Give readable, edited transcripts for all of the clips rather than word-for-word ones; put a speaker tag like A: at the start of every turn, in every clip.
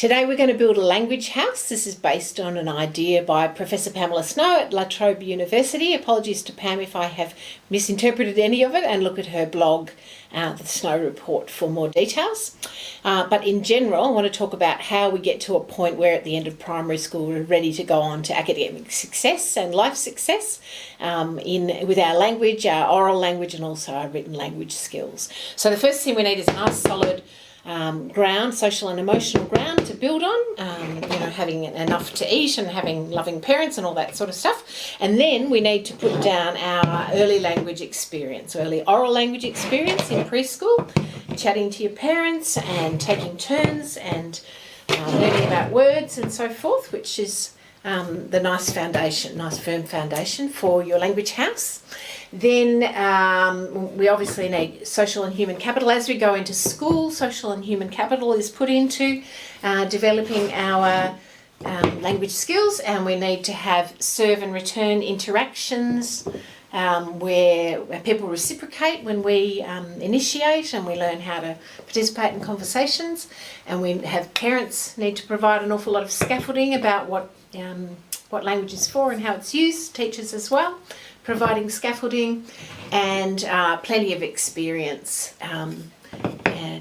A: Today we're going to build a language house. This is based on an idea by Professor Pamela Snow at La Trobe University. Apologies to Pam if I have misinterpreted any of it, and look at her blog, the Snow Report, for more details. But in general, I want to talk about how we get to a point where at the end of primary school we're ready to go on to academic success and life success with our language, our oral language, and also our written language skills. So the first thing we need is a nice solid ground, social and emotional ground to build on, having enough to eat and having loving parents and all that sort of stuff. And then we need to put down our early language experience, early oral language experience in preschool, chatting to your parents and taking turns and learning about words and so forth, which is the nice firm foundation for your language house. Then we obviously need social and human capital. As we go into school, social and human capital is put into developing our language skills, and we need to have serve and return interactions where people reciprocate when we initiate, and we learn how to participate in conversations. And we have parents need to provide an awful lot of scaffolding about what language is for and how it's used, teachers as well, providing scaffolding, and plenty of experience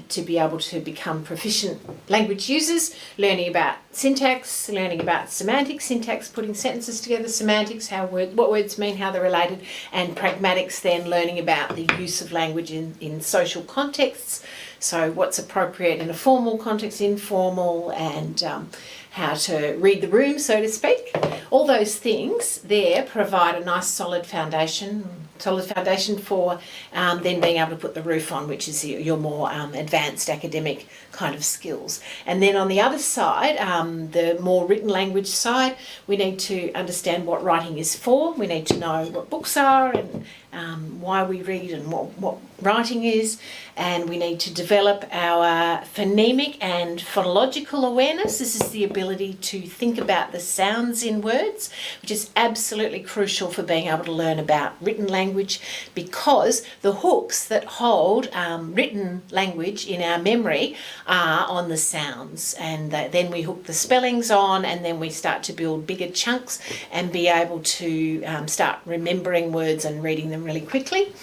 A: to be able to become proficient language users, learning about syntax, learning about semantics, syntax, putting sentences together, semantics, what words mean, how they're related, and pragmatics, then learning about the use of language in social contexts. So what's appropriate in a formal context, informal, and how to read the room, so to speak. All those things there provide a nice solid foundation for then being able to put the roof on, which is your more advanced academic kind of skills. And then on the other side, the more written language side, we need to understand what writing is for. We need to know what books are and why we read and what writing is. And we need to develop our phonemic and phonological awareness. This is the ability to think about the sounds in words, which is absolutely crucial for being able to learn about written language, because the hooks that hold written language in our memory are on the sounds, and then we hook the spellings on, and then we start to build bigger chunks and be able to start remembering words and reading them really quickly.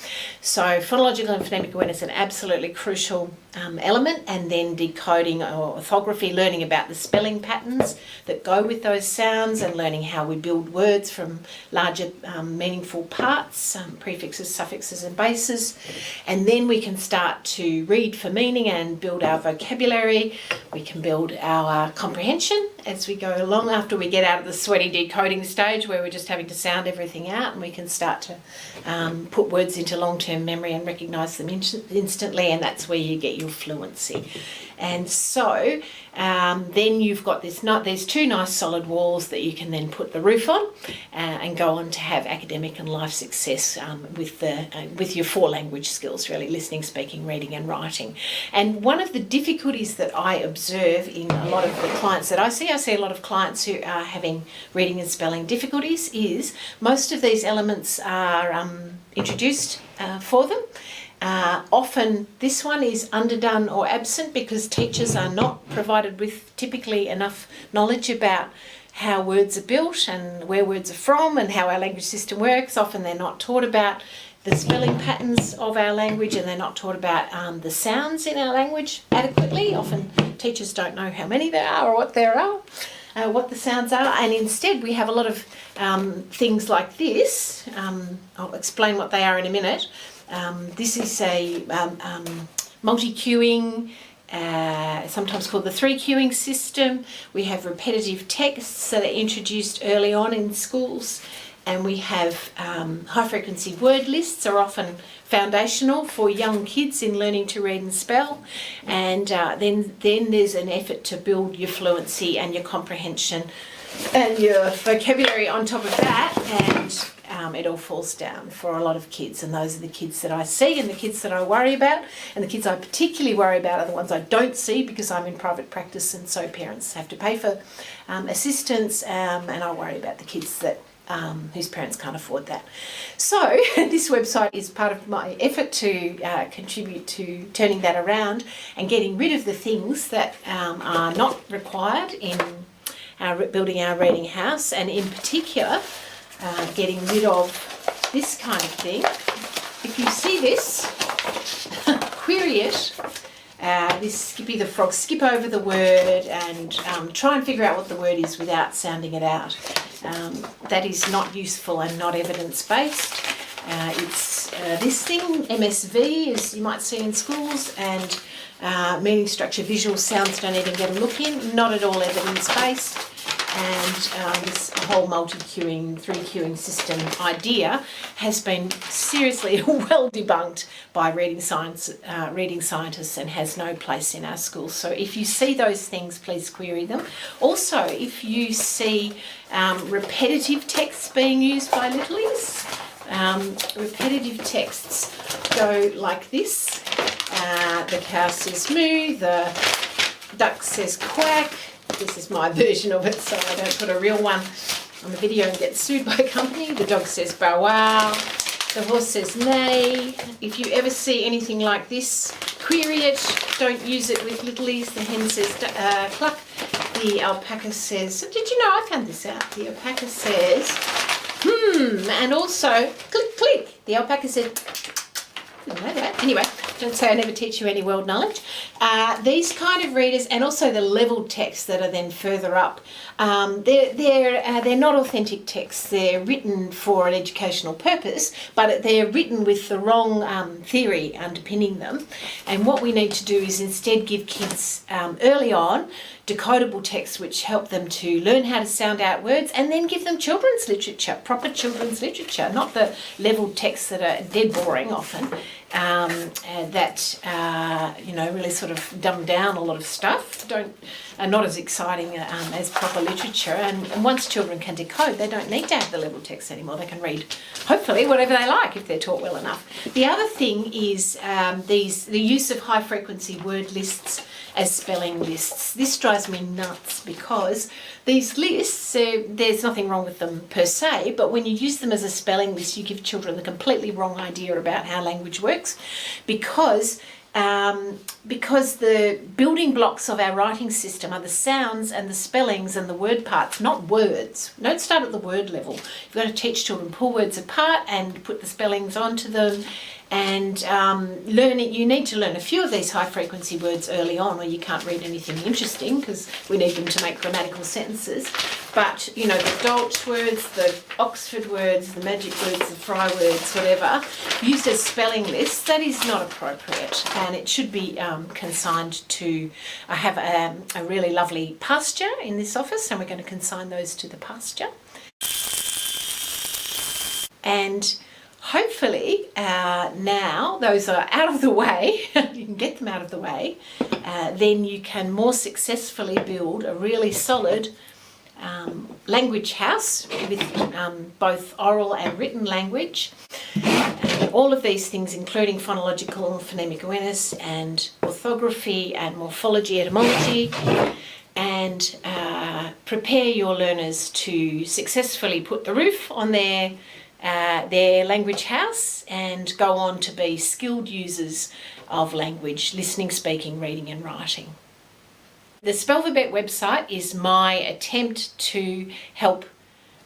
A: So phonological and phonemic awareness is an absolutely crucial element, and then decoding or orthography, learning about the spelling patterns that go with those sounds, and learning how we build words from larger meaningful parts, prefixes, suffixes and bases. And then we can start to read for meaning and build our vocabulary. We can build our comprehension as we go along, after we get out of the sweaty decoding stage where we're just having to sound everything out, and we can start to put words into long-term memory and recognise them instantly, and that's where you get your fluency. And so then you've got there's two nice solid walls that you can then put the roof on and go on to have academic and life success with your four language skills, really: listening, speaking, reading and writing. And one of the difficulties that I observe in a lot of the clients that I see a lot of clients who are having reading and spelling difficulties, is most of these elements are introduced for them. Often this one is underdone or absent because teachers are not provided with typically enough knowledge about how words are built and where words are from and how our language system works. Often they're not taught about the spelling patterns of our language, and they're not taught about the sounds in our language adequately. Often teachers don't know how many there are or what there are. What the sounds are, and instead we have a lot of things like this. I'll explain what they are in a minute. This is a multi-cueing, sometimes called the 3-cueing system. We have repetitive texts that are introduced early on in schools, and we have high-frequency word lists are often foundational for young kids in learning to read and spell. And then there's an effort to build your fluency and your comprehension and your vocabulary on top of that, and it all falls down for a lot of kids. And those are the kids that I see and the kids that I worry about, and the kids I particularly worry about are the ones I don't see because I'm in private practice, and so parents have to pay for assistance, and I worry about the kids that whose parents can't afford that. So this website is part of my effort to contribute to turning that around and getting rid of the things that are not required in building our reading house, and in particular getting rid of this kind of thing. If you see this, query it. This Skippy the Frog, skip over the word and try and figure out what the word is without sounding it out. That is not useful and not evidence-based. It's this thing, MSV, as you might see in schools, and meaning, structure, visual, sounds don't even get a look in, not at all evidence-based. And this whole multi-cueing, three-cueing system idea has been seriously well debunked by reading scientists and has no place in our schools. So if you see those things, please query them. Also, if you see repetitive texts being used by littlies, repetitive texts go like this. The cow says moo, the duck says quack. This is my version of it, so I don't put a real one on the video and get sued by a company. The dog says bow wow. The horse says neigh. If you ever see anything like this, query it. Don't use it with littlies. The hen says cluck. The alpaca says, did you know I found this out? The alpaca says and also click click. The alpaca says, anyway, don't say I never teach you any world knowledge. These kind of readers, and also the leveled texts that are then further up, they're not authentic texts. They're written for an educational purpose, but they're written with the wrong theory underpinning them. And what we need to do is instead give kids early on decodable texts which help them to learn how to sound out words, and then give them children's literature, proper children's literature, not the leveled texts that are dead boring often, that really sort of dumb down a lot of stuff, are not as exciting as proper literature. And once children can decode, they don't need to have the leveled text anymore. They can read, hopefully, whatever they like if they're taught well enough. The other thing is the use of high frequency word lists as spelling lists. This drives me nuts because these lists, there's nothing wrong with them per se, but when you use them as a spelling list, you give children the completely wrong idea about how language works, because the building blocks of our writing system are the sounds and the spellings and the word parts, not words. Don't start at the word level. You've got to teach children, pull words apart and put the spellings onto them, and you need to learn a few of these high frequency words early on, or you can't read anything interesting because we need them to make grammatical sentences. But the Dolch words, the Oxford words, the magic words, the Fry words, whatever, used as spelling lists, that is not appropriate, and it should be consigned to. I have a really lovely pasture in this office, and we're going to consign those to the pasture. And hopefully now those are out of the way, you can get them out of the way, then you can more successfully build a really solid language house with both oral and written language. All of these things, including phonological and phonemic awareness and orthography and morphology, etymology, and prepare your learners to successfully put the roof on their language house and go on to be skilled users of language, listening, speaking, reading and writing. The Spelverbet website is my attempt to help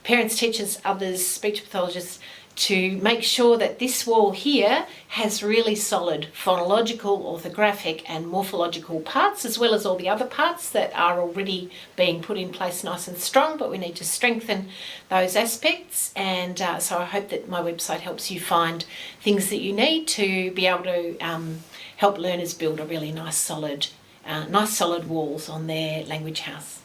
A: parents, teachers, others, speech pathologists to make sure that this wall here has really solid phonological, orthographic and morphological parts, as well as all the other parts that are already being put in place nice and strong, but we need to strengthen those aspects. And so I hope that my website helps you find things that you need to be able to help learners build a really nice solid walls on their language house.